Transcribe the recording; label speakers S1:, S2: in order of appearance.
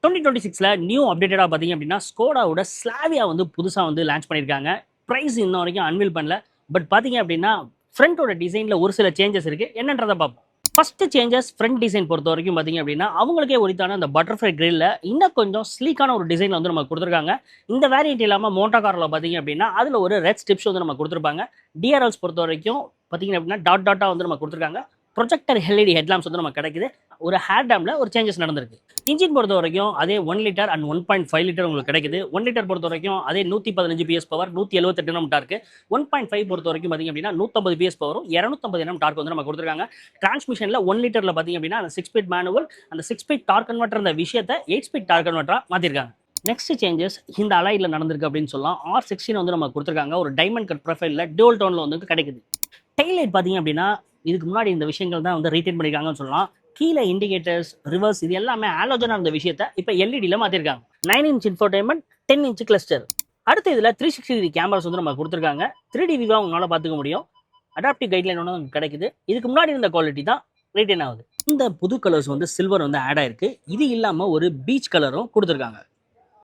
S1: 2026ல new அப்டேட்டடா பார்த்தீங்க அப்படின்னா ஸ்கோடாவோட Slavia வந்து புதுசா வந்து லான்ச் பண்ணியிருக்காங்க. பிரைஸ் இன்ன வரைக்கும் அன்வீல் பண்ணல. பட் பார்த்தீங்க அப்படின்னா ஃப்ரண்டோட டிசைன்ல ஒரு சில சேஞ்சஸ் இருக்கு. என்னன்றதை பார்ப்போம். ஃபர்ஸ்ட் சேஞ்சஸ் ஃப்ரண்ட் டிசைன் பொறுத்த வரைக்கும் பார்த்தீங்க அப்படின்னா அவங்களுக்கே உரித்தான அந்த பட்டர்ஃப்ளை கிரில்ல இன்னும் கொஞ்சம் ஸ்லீக்கான ஒரு டிசைன் வந்து நம்ம கொடுத்துருக்காங்க. இந்த வேரியன்ட் இல்லாமல் மோட்டோ காரில் பார்த்தீங்க அப்படின்னா அதில் ஒரு ரெட் ஸ்டிப்ஸ் வந்து நம்ம கொடுத்துருப்பாங்க. டிஆர்எல்ஸ் பொறுத்த வரைக்கும் பார்த்தீங்க அப்படின்னா டாட் டாட்டா வந்து நம்ம கொடுத்துருக்காங்க. ப்ரொஜெக்டர் எல்இடி ஹெட்லாம்ப்ஸ் வந்து நம்ம கிடைக்குது. ஒரு ஹேர் டேம்ல ஒரு சேஞ்சஸ் நடந்திருக்கு. இன்ஜின் பொறுத்த வரைக்கும் அதே 1 லிட்டர் அண்ட் 1.5 லிட்டர் உங்களுக்கு கிடைக்குது. 1 லிட்டர் பொறுத்த வரைக்கும் அதே 115 பிஎஸ் பவர் 178 என்எம் டார்க்கு. 1.5 பொறுத்த வரைக்கும் பார்த்தீங்க அப்படின்னா 150 பிஎஸ் பவரும் 250 என்எம் டார்க் வந்து நம்ம கொடுத்துருக்காங்க. டிரான்ஸ்மிஷன்ல 1 லிட்டர்ல பார்த்தீங்க அப்படின்னா அந்த 6 ஸ்பீட் மேனுவல் அந்த 6 ஸ்பீட் டார்க் கன்வெர்ட்டர் இந்த விஷயத்தை 8 ஸ்பீட் டார்க் கன்வெர்ட்டரா மாத்திருக்காங்க. நெக்ஸ்ட் சேஞ்சஸ் இந்த அலைட்ல நடந்திருக்கு அப்படின்னு சொல்லலாம். R16 வந்து நம்ம கொடுத்துருக்காங்க. ஒரு டைமண்ட் கட் ப்ரொஃபைல்ல டியூல் டோன்ல வந்து கிடைக்குது. டெய்லைட் பார்த்தீங்க அப்படின்னா இதுக்கு முன்னாடி இந்த விஷயங்கள் தான் வந்து ரீடைன் பண்ணியிருக்காங்கன்னு சொல்லலாம். கீழே இண்டிகேட்டர்ஸ் ரிவர்ஸ் இது எல்லாமே ஆலோஜனா இருந்த விஷயத்தை இப்போ எல்இடியில் மாற்றிருக்காங்க. 9 இன்ச் இன்ஃபோடைன்மெண்ட் 10 இன்ச் கிளஸ்டர். அடுத்து இதில் 360 டிகிரி கேமராஸ் வந்து நம்ம கொடுத்துருக்காங்க. 3D வியூவாக உங்களால் பார்த்துக்க முடியும். அடாப்டிவ் கைட்லைன் ஒன்று கிடைக்குது. இதுக்கு முன்னாடி இருந்த குவாலிட்டி தான் ரீடைன் ஆகுது. இந்த புது கலர்ஸ் வந்து சில்வர் வந்து ஆட் ஆயிருக்கு. இது இல்லாமல் ஒரு பீச் கலரும் கொடுத்துருக்காங்க.